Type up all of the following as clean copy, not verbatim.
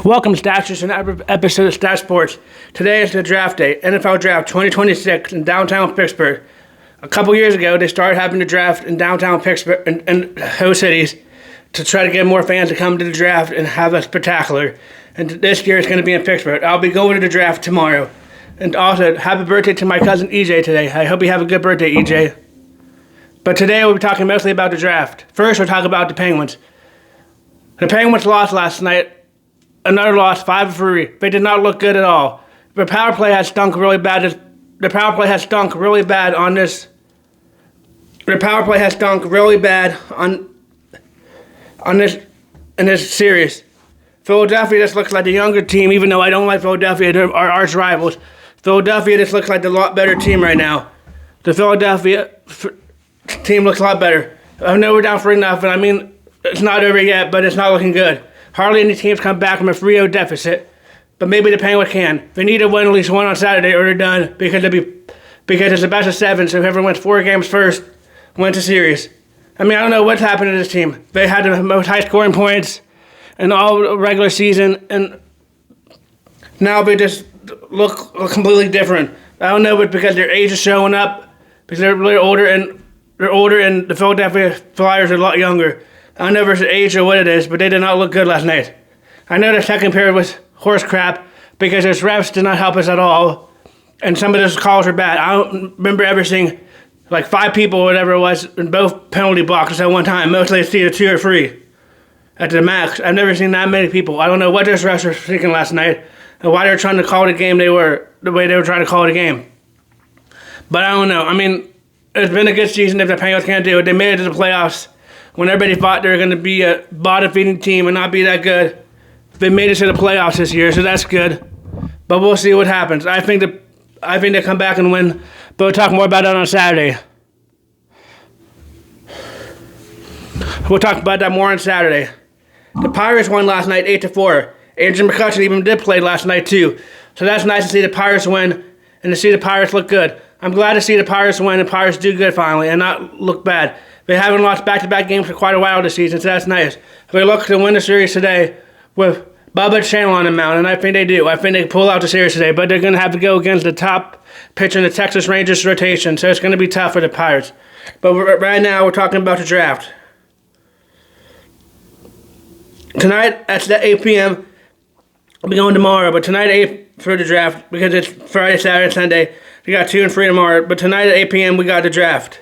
Welcome, Stache, to another episode of Stache Sports. Today is the draft day, NFL Draft 2026 in downtown Pittsburgh. A couple years ago, they started having the draft in downtown Pittsburgh and host cities to try to get more fans to come to the draft and have a spectacular. And this year it's going to be in Pittsburgh. I'll be going to the draft tomorrow. And also, happy birthday to my cousin EJ today. I hope you have a good birthday, EJ. But today we'll be talking mostly about the draft. First, we'll talk about the Penguins. The Penguins lost last night. Another loss, 5-3. They did not look good at all. The power play has stunk really bad. The power play has stunk really bad on this. The power play has stunk really bad on this in this series. Philadelphia just looks like the younger team, even though I don't like Philadelphia. They're our arch rivals. Philadelphia just looks like the lot better team right now. The Philadelphia team looks a lot better. I know we're down 3-0. I mean, it's not over yet, but it's not looking good. Hardly any teams come back from a 3-0 deficit, but maybe the Penguins can. They need to win at least one on Saturday or they're done because it's the best of 7, so whoever wins 4 games first wins the series. I mean, I don't know what's happened to this team. They had the most high-scoring points in all regular season, and now they just look completely different. I don't know if it's because their age is showing up, because they're really older, and the Philadelphia Flyers are a lot younger. I don't know if it's age or what it is, but they did not look good last night. I know the second period was horse crap because those refs did not help us at all, and some of those calls were bad. I don't remember ever seeing like 5 people or whatever it was in both penalty boxes at one time. Mostly it's either 2 or 3 at the max. I've never seen that many people. I don't know what those refs were thinking last night and why they were trying to call the game the way they were trying to call the game. But I don't know. I mean, it's been a good season if the Penguins can't do it. They made it to the playoffs when everybody thought they were going to be a bottom-feeding team and not be that good. They made it to the playoffs this year, so that's good. But we'll see what happens. I think they come back and win, but we'll talk more about that on Saturday. We'll talk about that more on Saturday. The Pirates won last night 8-4. Andrew McCutcheon even did play last night too. So that's nice to see the Pirates win and to see the Pirates look good. I'm glad to see the Pirates win and Pirates do good finally and not look bad. They haven't lost back-to-back games for quite a while this season, so that's nice. They look to win the series today with Bubba Channel on the mound, and I think they do. I think they pull out the series today, but they're going to have to go against the top pitcher in the Texas Rangers rotation, so it's going to be tough for the Pirates. But right now, we're talking about the draft. Tonight, at 8 p.m., I'll be going tomorrow, but tonight at 8 for the draft, because it's Friday, Saturday, Sunday. We got 2 and 3 tomorrow, but tonight at 8 p.m., we got the draft.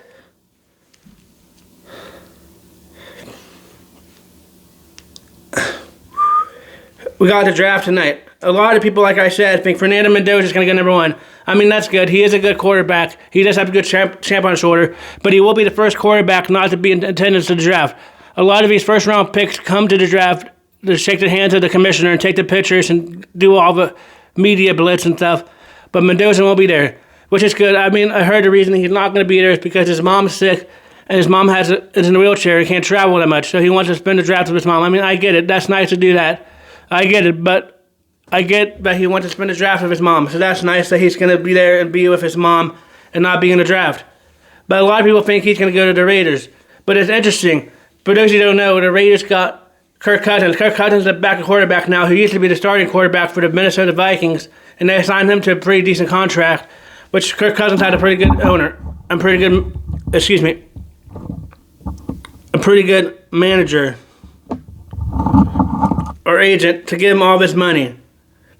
We got the draft tonight. A lot of people, like I said, think Fernando Mendoza is going to get number 1. I mean, that's good. He is a good quarterback. He does have a good champ on his shoulder, but he will be the first quarterback not to be in attendance to the draft. A lot of these first-round picks come to the draft to shake the hands of the commissioner and take the pictures and do all the media blitz and stuff, but Mendoza won't be there, which is good. I mean, I heard the reason he's not going to be there is because his mom's sick, and his mom is in a wheelchair and can't travel that much, so he wants to spend the draft with his mom. I mean, I get it. That's nice to do that. I get it, but I get that he wants to spend the draft with his mom, so that's nice that he's going to be there and be with his mom and not be in the draft. But a lot of people think he's going to go to the Raiders, but it's interesting. For those who don't know, the Raiders got Kirk Cousins. Kirk Cousins is a backup quarterback now who used to be the starting quarterback for the Minnesota Vikings, and they assigned him to a pretty decent contract, which Kirk Cousins had a pretty good manager or agent to give him all this money.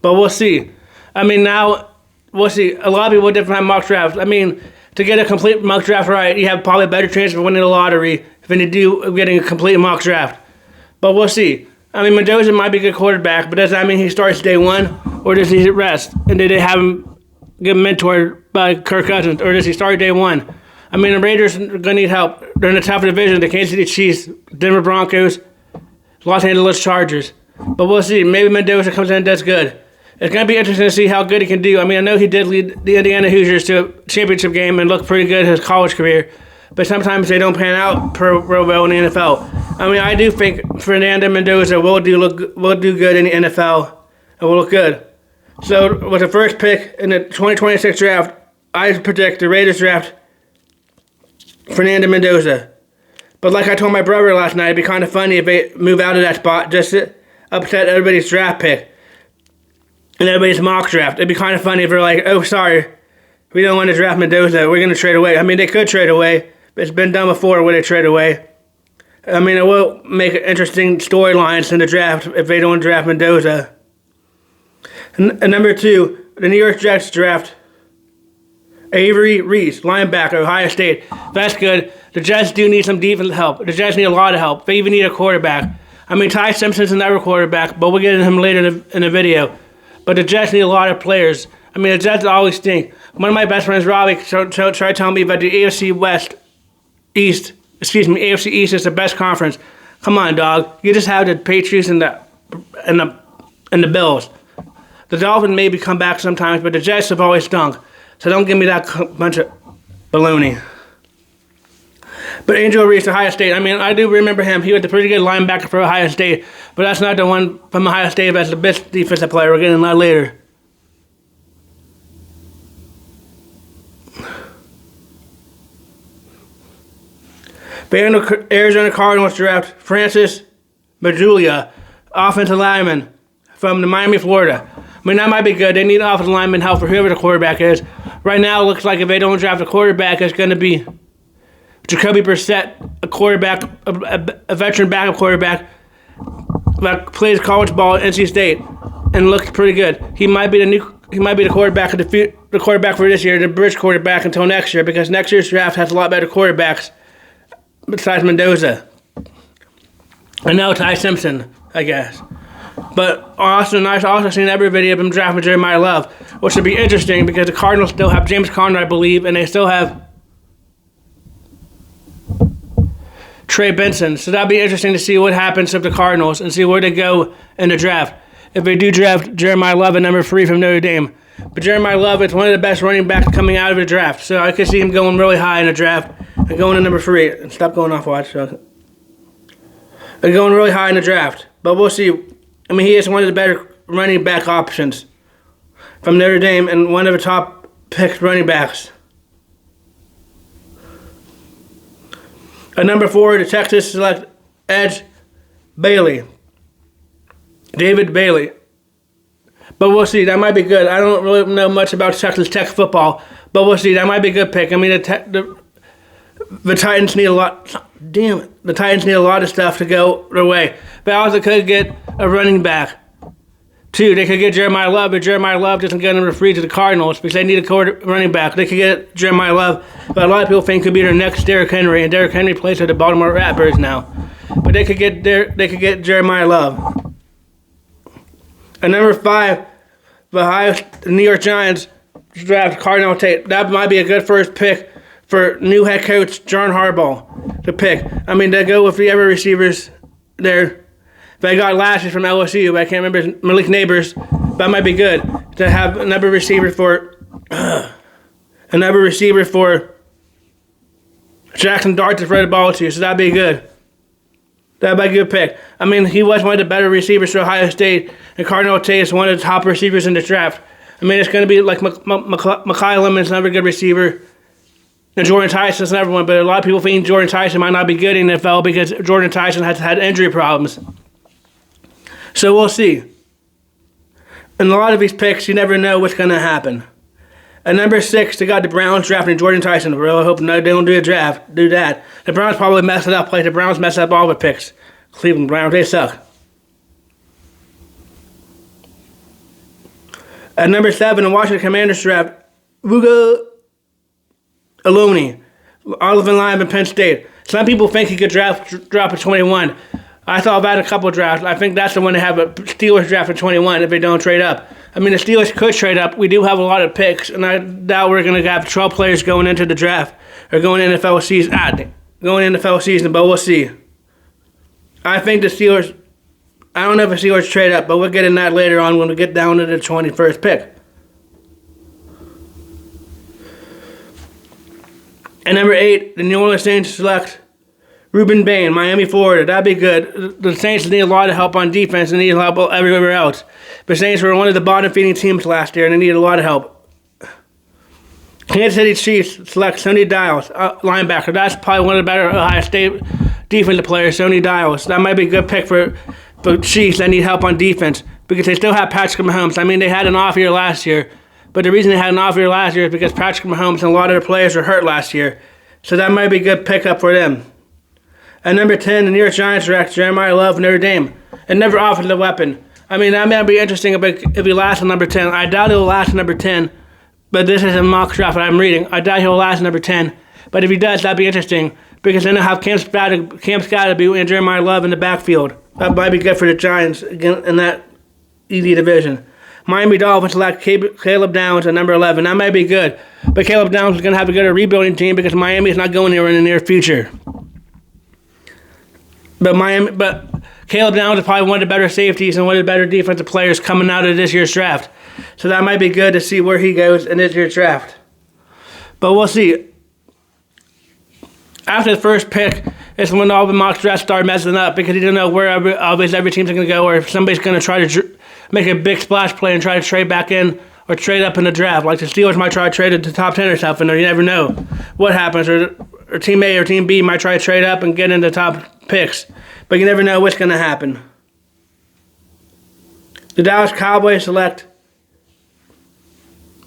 But we'll see. I mean, now, we'll see. A lot of people different mock drafts. I mean, to get a complete mock draft right, you have probably a better chance of winning the lottery than you do of getting a complete mock draft. But we'll see. I mean, Mendoza might be a good quarterback, but does that mean he starts day 1, or does he rest? And did they have him get mentored by Kirk Cousins, or does he start day 1? I mean, the Raiders are going to need help. They're in a tough division. The Kansas City Chiefs, Denver Broncos, Los Angeles Chargers. But we'll see. Maybe Mendoza comes in and does good. It's going to be interesting to see how good he can do. I mean, I know he did lead the Indiana Hoosiers to a championship game and look pretty good in his college career. But sometimes they don't pan out real well in the NFL. I mean, I do think Fernando Mendoza will do good in the NFL and will look good. So with the first pick in the 2026 draft, I predict the Raiders draft Fernando Mendoza. But like I told my brother last night, it'd be kind of funny if they move out of that spot just to upset everybody's draft pick. in everybody's mock draft. It'd be kind of funny if they're like, oh, sorry, we don't want to draft Mendoza. We're going to trade away. I mean, they could trade away. But it's been done before where they trade away. I mean, it will make interesting storylines in the draft if they don't draft Mendoza. And number 2, the New York Jets draft Avery Reese, linebacker, Ohio State. That's good. The Jets do need some defensive help. The Jets need a lot of help. They even need a quarterback. I mean, Ty Simpson's another quarterback, but we'll get into him later in the video. But the Jets need a lot of players. I mean, the Jets always stink. One of my best friends, Robbie, tried telling me that the AFC East is the best conference. Come on, dog. You just have the Patriots and the Bills. The Dolphins maybe come back sometimes, but the Jets have always stunk. So don't give me that bunch of baloney. But Angel Reese, Ohio State, I mean, I do remember him. He was a pretty good linebacker for Ohio State, but that's not the one from Ohio State that's the best defensive player. We're getting that later. The Arizona Cardinals draft Francis Majulia, offensive lineman from the Miami, Florida. I mean, that might be good. They need offensive lineman help for whoever the quarterback is. Right now, it looks like if they don't draft a quarterback, it's going to be Jacoby Brissett, a quarterback, a veteran backup quarterback that plays college ball at NC State and looks pretty good. He might be the quarterback of the quarterback for this year, the bridge quarterback until next year, because next year's draft has a lot better quarterbacks besides Mendoza. And now Ty Simpson, I guess. But I've also seen every video of him drafting Jeremiah Love, which would be interesting because the Cardinals still have James Conner, I believe, and they still have Trey Benson. So that'd be interesting to see what happens with the Cardinals and see where they go in the draft. If they do draft Jeremiah Love at number 3 from Notre Dame. But Jeremiah Love is one of the best running backs coming out of the draft. So I could see him going really high in the draft and going to number 3. Stop going off watch. And going really high in the draft. But we'll see. I mean, he is one of the better running back options from Notre Dame and one of the top picked running backs. At number 4, the Texas select edge Bailey. David Bailey. But we'll see. That might be good. I don't really know much about Texas Tech football, but we'll see. That might be a good pick. I mean, the Titans need a lot. Damn it. The Titans need a lot of stuff to go their way. They also could get a running back. 2, they could get Jeremiah Love, but Jeremiah Love doesn't get number 3 to the Cardinals because they need a running back. They could get Jeremiah Love, but a lot of people think could be their next Derrick Henry, and Derrick Henry plays for the Baltimore Ratbirds now. But they could get Jeremiah Love. At number 5, the New York Giants draft Cardinal Tate. That might be a good first pick for new head coach John Harbaugh to pick. I mean, they go with the other receivers there. They got last year from LSU, but I can't remember Malik Neighbors. That might be good to have another receiver for Jackson Dart to throw the ball to. So that'd be good. That'd be a good pick. I mean, he was one of the better receivers for Ohio State, and Cardinal Tate is one of the top receivers in the draft. I mean, it's going to be like Mekhi Lemons, another good receiver, and Jordan Tyson's another one, but a lot of people think Jordan Tyson might not be good in the NFL because Jordan Tyson has had injury problems. So we'll see. And a lot of these picks, you never know what's going to happen. At number 6, they got the Browns drafting Jordan Tyson. I really hope they don't do that. The Browns probably mess it up like the Browns mess up all the picks. Cleveland Browns, they suck. At number 7, the Washington Commanders draft Uga Aloni, offensive lineman, Penn State. Some people think he could drop at 21. I thought about a couple drafts. I think that's the one to have a Steelers draft at 21 if they don't trade up. I mean, the Steelers could trade up. We do have a lot of picks, and I doubt we're going to have 12 players going into the draft or going into NFL season, but we'll see. I think the Steelers, I don't know if the Steelers trade up, but we'll get in that later on when we get down to the 21st pick. And number 8, the New Orleans Saints select Ruben Bain, Miami, Florida. That'd be good. The Saints need a lot of help on defense and need help everywhere else. The Saints were one of the bottom-feeding teams last year, and they need a lot of help. Kansas City Chiefs select Sonny Dials, linebacker. That's probably one of the better Ohio State defensive players, Sonny Dials. That might be a good pick for Chiefs that need help on defense. because they still have Patrick Mahomes. I mean, they had an off year last year, but the reason they had an off year last year is because Patrick Mahomes and a lot of their players were hurt last year. So that might be a good pickup for them. At number 10, the New York Giants draft Jeremiah Love, Notre Dame. And never offered the weapon. I mean, that might be interesting if he lasts on number 10. I doubt he'll last on number 10, but this is a mock draft that I'm reading. I doubt he'll last on number 10. But if he does, that'd be interesting, because then they'll have Cam Scatterby and Jeremiah Love in the backfield. That might be good for the Giants again in that easy division. Miami Dolphins select Caleb Downs at number 11. That might be good, but Caleb Downs is going to have to go to a rebuilding team because Miami is not going anywhere in the near future. But Caleb Downs is probably one of the better safeties and one of the better defensive players coming out of this year's draft. So that might be good to see where he goes in this year's draft. But we'll see. After the first pick, it's when all the mock drafts start messing up because you don't know where every team's going to go, or if somebody's going to try to make a big splash play and try to trade back in or trade up in the draft. Like the Steelers might try to trade it to top 10 or something, or you never know what happens. Or Team A or Team B might try to trade up and get into top picks. But you never know what's going to happen. The Dallas Cowboys select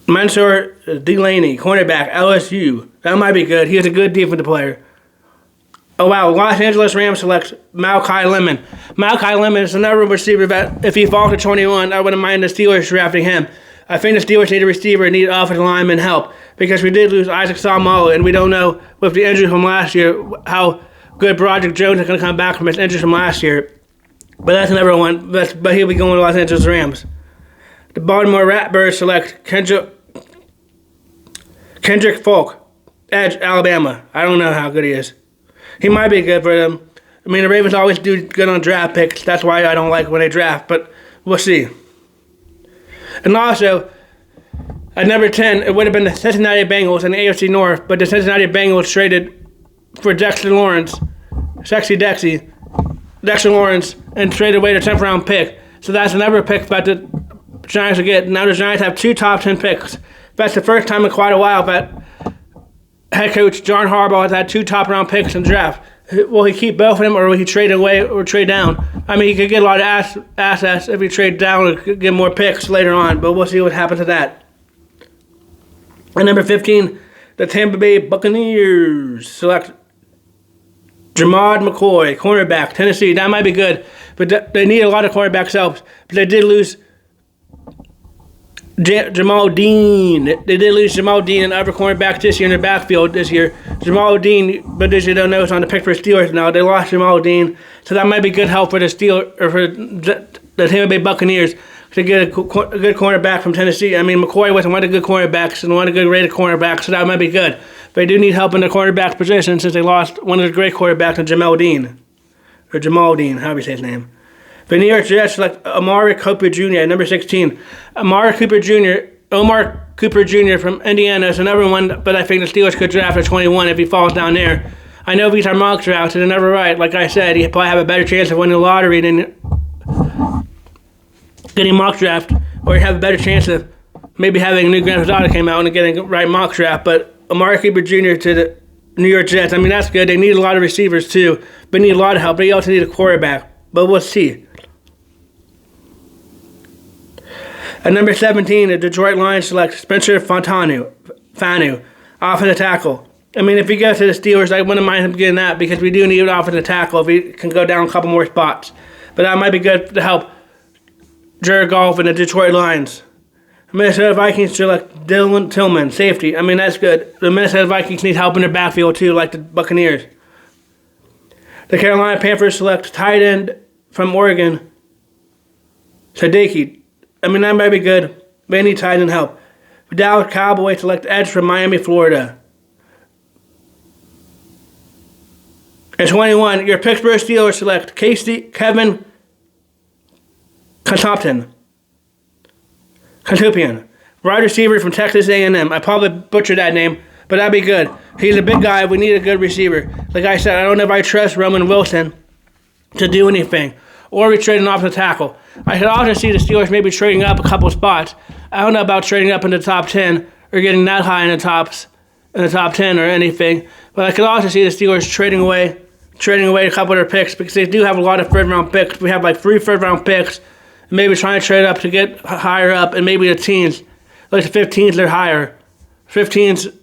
Mansour Delaney, cornerback, LSU. That might be good. He is a good defensive player. Oh, wow. Los Angeles Rams select Malachi Lemon. Malachi Lemon is another receiver that, if he falls to 21, I wouldn't mind the Steelers drafting him. I think the Steelers need a receiver and need offensive lineman help because we did lose Isaac Salmalo, and we don't know with the injury from last year how good Broderick Jones is going to come back from his injury from last year. But that's another one. But he'll be going to Los Angeles Rams. The Baltimore Ratbirds select Kendrick Folk, edge, Alabama. I don't know how good he is. He might be good for them. I mean, the Ravens always do good on draft picks. That's why I don't like when they draft, but we'll see. And also, at number 10, it would have been the Cincinnati Bengals in the AFC North, but the Cincinnati Bengals traded for Dexter Lawrence, Dexter Lawrence, and traded away the 10th round pick. So that's another pick that the Giants will get. Now the Giants have 2 top 10 picks. That's the first time in quite a while that head coach John Harbaugh has had 2 top round picks in the draft. Will he keep both of them, or will he trade away or trade down? I mean, he could get a lot of assets if he trade down or get more picks later on, but we'll see what happens to that. At number 15, the Tampa Bay Buccaneers select Jamad McCoy, cornerback, Tennessee. That might be good, but they need a lot of cornerbacks help. But they did lose Jamal Dean. They did lose Jamal Dean and other cornerbacks this year in their backfield this year. Jamal Dean, but as you don't know, is on the pick for Steelers now. They lost Jamal Dean, so that might be good help for the the Tampa Bay Buccaneers to get a good cornerback from Tennessee. I mean, McCoy wasn't one of the good cornerbacks and one of the good rated cornerbacks, so that might be good. But they do need help in the cornerback position since they lost one of the great cornerbacks in Jamal Dean, however you say his name. The New York Jets select Amari Cooper Jr. at number 16. Omar Cooper Jr. from Indiana is another one, but I think the Steelers could draft at 21 if he falls down there. I know these are mock drafts, and they're never right. Like I said, he probably have a better chance of winning the lottery than getting mock draft, or have a better chance of maybe having a new Grand Theft Auto came out and getting a right mock draft. But Amari Cooper Jr. to the New York Jets, I mean, that's good. They need a lot of receivers too, but need a lot of help. But they also need a quarterback. But we'll see. At number 17, the Detroit Lions select Spencer Fanu, offensive tackle. I mean, if he goes to the Steelers, I wouldn't mind him getting that because we do need an offensive tackle if he can go down a couple more spots. But that might be good to help Jared Goff and the Detroit Lions. The Minnesota Vikings select Dylan Tillman, safety. I mean, that's good. The Minnesota Vikings need help in their backfield too, like the Buccaneers. The Carolina Panthers select tight end from Oregon, Sadeki. I mean, that might be good. They need tight end help. The Dallas Cowboys select edge from Miami, Florida. At 21, your Pittsburgh Steelers select Kevin Contopian, wide receiver from Texas A&M. I probably butchered that name, but that'd be good. He's a big guy. We need a good receiver. Like I said, I don't know if I trust Roman Wilson to do anything, or we trade an offensive tackle. I could also see the Steelers maybe trading up a couple spots. I don't know about trading up in the top 10 or getting that high in the top 10 or anything, but I could also see the Steelers trading away a couple of their picks because they do have a lot of third-round picks. We have like 3 third-round picks, maybe trying to trade up to get higher up, and maybe the teens, like the 15s, they're higher. 15s,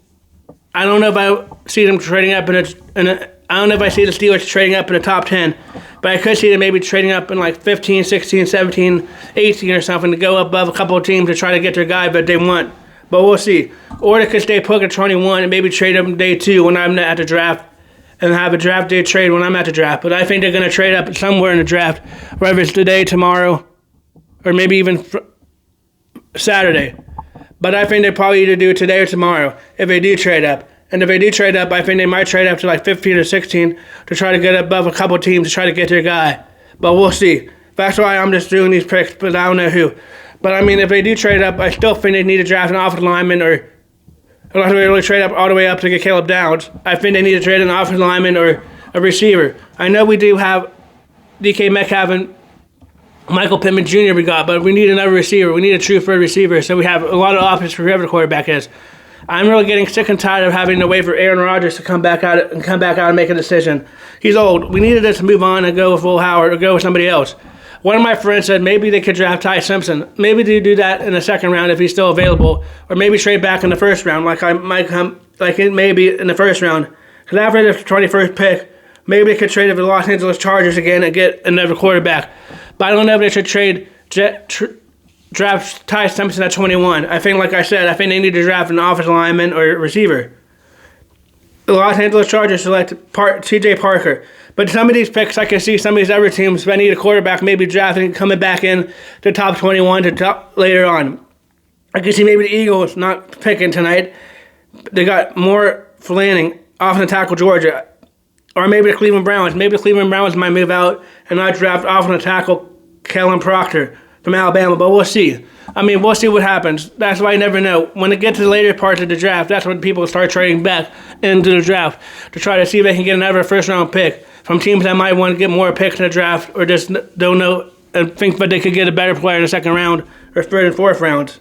I don't know if I see them trading up I don't know if I see the Steelers trading up in the top 10, but I could see them maybe trading up in like 15, 16, 17, 18 or something to go above a couple of teams to try to get their guy that they want. But we'll see. Or they could stay put at 21 and maybe trade up day 2 when I'm at the draft and have a draft day trade when I'm at the draft. But I think they're going to trade up somewhere in the draft, whether it's today, tomorrow, or maybe even Saturday. But I think they probably either do it today or tomorrow if they do trade up. And if they do trade up, I think they might trade up to like 15 or 16 to try to get above a couple teams to try to get their guy. But we'll see. That's why I'm just doing these picks, but I don't know who. But I mean, if they do trade up, I still think they need to draft an offensive lineman, or unless they really trade up all the way up to get Caleb Downs, I think they need to trade an offensive lineman or a receiver. I know we do have DK Metcalf and Michael Pittman Jr. we got, but we need another receiver. We need a true third receiver, so we have a lot of options for whoever the quarterback is. I'm really getting sick and tired of having to wait for Aaron Rodgers to come back out and make a decision. He's old. We needed to move on and go with Will Howard or go with somebody else. One of my friends said maybe they could draft Ty Simpson. Maybe they do that in the second round if he's still available, or maybe trade back in the first round, like it may be in the first round. Because after the 21st pick, maybe they could trade with the Los Angeles Chargers again and get another quarterback. But I don't know if they should draft Ty Simpson at 21. I think, like I said, I think they need to draft an offensive lineman or a receiver. The Los Angeles Chargers select T.J. Parker. But some of these picks, I can see some of these other teams that need a quarterback maybe drafting, coming back in to top 21 to top later on. I can see maybe the Eagles not picking tonight. They got more Flanning off the tackle Georgia. Or maybe the Cleveland Browns. Maybe the Cleveland Browns might move out and not draft off the tackle Kellen Proctor from Alabama, but we'll see. I mean, we'll see what happens. That's why you never know. When it gets to the later parts of the draft, that's when people start trading back into the draft to try to see if they can get another first-round pick from teams that might want to get more picks in the draft or just don't know and think that they could get a better player in the second round or third and fourth rounds.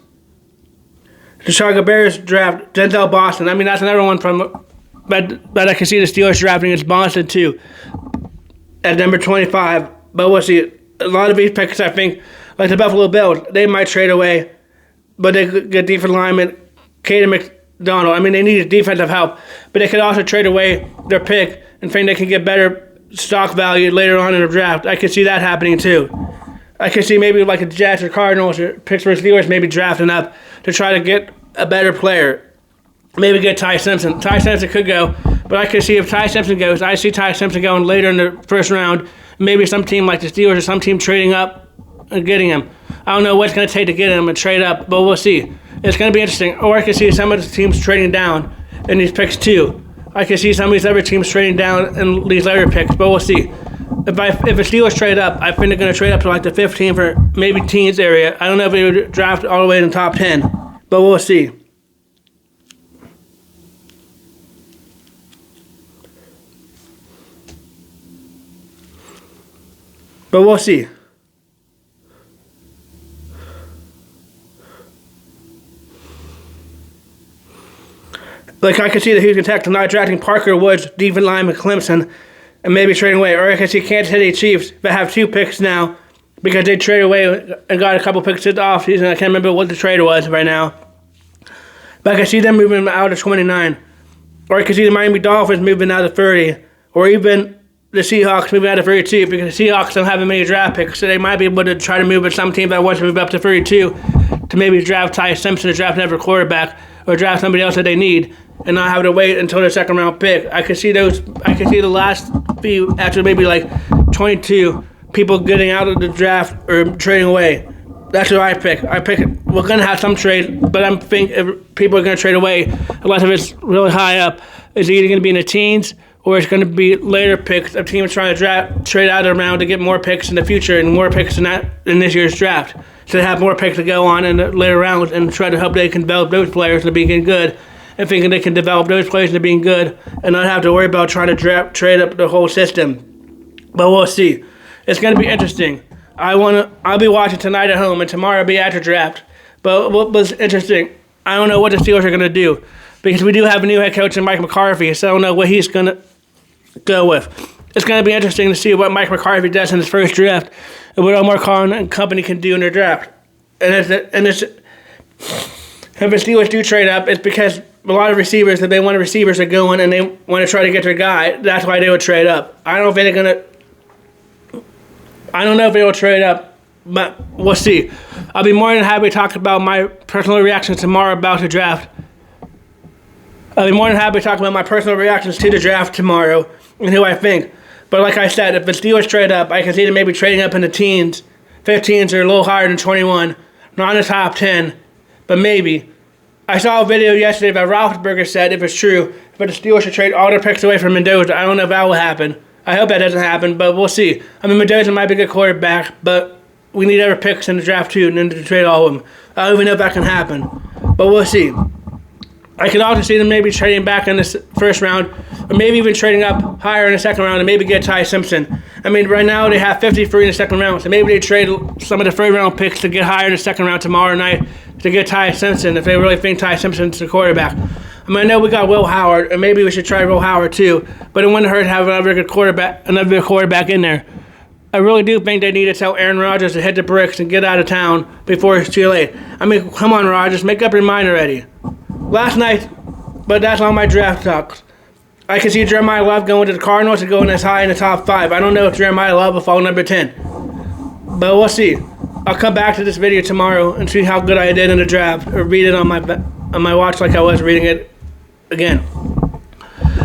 The Chicago Bears draft Denzel Boston. I mean, that's another one from but I can see the Steelers drafting against Boston too at number 25. But we'll see. A lot of these picks, I think, like the Buffalo Bills, they might trade away, but they could get defensive lineman Caden McDonald. I mean, they need defensive help, but they could also trade away their pick and think they can get better stock value later on in the draft. I could see that happening too. I could see maybe like the Jets or Cardinals or Pittsburgh Steelers maybe drafting up to try to get a better player. Maybe get Ty Simpson. Ty Simpson could go, but I could see if Ty Simpson goes, I see Ty Simpson going later in the first round. Maybe some team like the Steelers or some team trading up and getting him. I don't know what it's going to take to get him and trade up, but we'll see. It's going to be interesting. Or I could see some of the teams trading down in these picks too. I could see some of these other teams trading down in these later picks, but we'll see. If the Steelers trade up, I think they're going to trade up to like the 15 for maybe teens area. I don't know if they would draft all the way in the top 10, but we'll see. But we'll see. Like, I could see the Houston Texans not drafting Parker Woods, defensive lineman Clemson, and maybe trading away. Or I could see Kansas City Chiefs that have 2 picks now because they traded away and got a couple picks this offseason. I can't remember what the trade was right now. But I could see them moving out of 29. Or I could see the Miami Dolphins moving out of 30. Or even the Seahawks moving out of 32 because the Seahawks don't have many draft picks, so they might be able to try to move with some team that wants to move up to 32 to maybe draft Ty Simpson or draft another quarterback or draft somebody else that they need and not have to wait until their second round pick. I could see the last few, after maybe like 22 people getting out of the draft or trading away. That's what I pick. We're going to have some trade, but I think if people are going to trade away, unless if it's really high up, it's either going to be in the teens or it's going to be later picks of teams trying to trade out of the round to get more picks in the future and more picks in this year's draft. So they have more picks to go on in the later rounds and try to hope they can develop those players into being good and thinking they can develop those players into being good and not have to worry about trying to trade up the whole system. But we'll see. It's going to be interesting. I'll be watching tonight at home and tomorrow I'll be at the draft. But what was interesting, I don't know what the Steelers are going to do because we do have a new head coach in Mike McCarthy, so I don't know what he's going to go with. It's going to be interesting to see what Mike McCarthy does in his first draft and what Omar Khan and company can do in their draft. If the Steelers do trade up, it's because a lot of receivers, if they want receivers, are going and they want to try to get their guy. That's why they would trade up. I don't know if they will trade up, but we'll see. I'll be more than happy to talk about my personal reactions tomorrow about the draft. I'll be more than happy to talk about my personal reactions to the draft tomorrow and who I think. But like I said, if the Steelers trade up, I can see them maybe trading up in the teens, 15s, or a little higher than 21. Not in the top 10, but maybe. I saw a video yesterday that Roethlisberger said, if it's true, but the Steelers should trade all their picks away from Mendoza. I don't know if that will happen. I hope that doesn't happen, but we'll see. I mean, Mendoza might be a good quarterback, but we need other picks in the draft too, and then to trade all of them. I don't even know if that can happen, but we'll see. I can also see them maybe trading back in the first round, or maybe even trading up higher in the second round and maybe get Ty Simpson. I mean, right now they have 53 in the second round, so maybe they trade some of the third round picks to get higher in the second round tomorrow night to get Ty Simpson if they really think Ty Simpson's the quarterback. I mean, I know we got Will Howard, and maybe we should try Will Howard too, but it wouldn't hurt to have another good quarterback in there. I really do think they need to tell Aaron Rodgers to hit the bricks and get out of town before it's too late. I mean, come on, Rodgers, make up your mind already. Last night, but that's all my draft talks. I can see Jeremiah Love going to the Cardinals and going as high in the top 5. I don't know if Jeremiah Love will fall number 10, but we'll see. I'll come back to this video tomorrow and see how good I did in the draft, or read it on my watch like I was reading it again.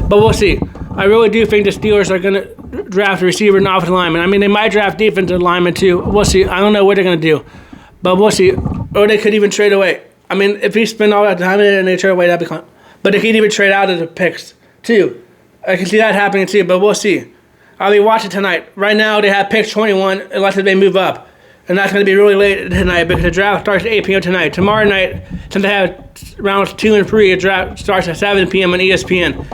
But we'll see. I really do think the Steelers are going to draft a receiver and offensive lineman. I mean, they might draft defensive lineman too. We'll see. I don't know what they're going to do, but we'll see. Or they could even trade away. I mean, if he spend all that time in it and they trade away, that'd be fun. But they could even trade out of the picks, too. I can see that happening, too, but we'll see. I'll be watching tonight. Right now, they have pick 21, unless they move up. And that's going to be really late tonight because the draft starts at 8 p.m. tonight. Tomorrow night, since they have rounds 2 and 3, the draft starts at 7 p.m. on ESPN.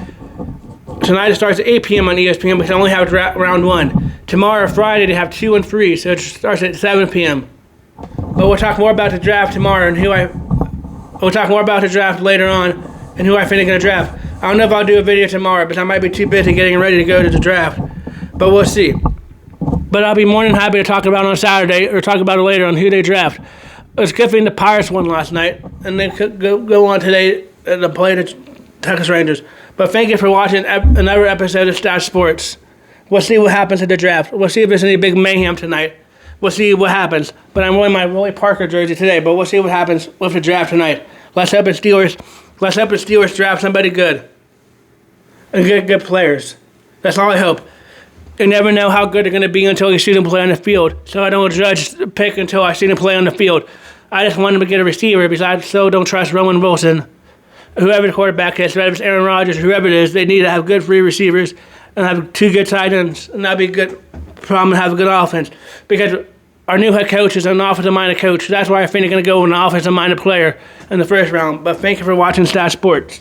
Tonight, it starts at 8 p.m. on ESPN because they only have round 1. Tomorrow, Friday, they have 2 and 3, so it starts at 7 p.m. But we'll talk more about the draft tomorrow and we'll talk more about the draft later on and who I think is going to draft. I don't know if I'll do a video tomorrow because I might be too busy getting ready to go to the draft. But we'll see. But I'll be more than happy to talk about it on Saturday or talk about it later on who they draft. It was good thing the Pirates won last night, and they could go on today to play the Texas Rangers. But thank you for watching another episode of Stache Sports. We'll see what happens at the draft. We'll see if there's any big mayhem tonight. We'll see what happens. But I'm wearing my Willie Parker jersey today, but we'll see what happens with the draft tonight. Let's hope the Steelers draft somebody good and get good players. That's all I hope. You never know how good they're going to be until you see them play on the field. So I don't judge the pick until I see them play on the field. I just want them to get a receiver because I so don't trust Roman Wilson. Whoever the quarterback is, whether it's Aaron Rodgers, whoever it is, they need to have good free receivers and have 2 good tight ends. And that'd be a good problem to have a good offense. Because our new head coach is an offensive-minded coach. That's why I think they're going to go with an offensive-minded player in the first round. But thank you for watching Stache Sports.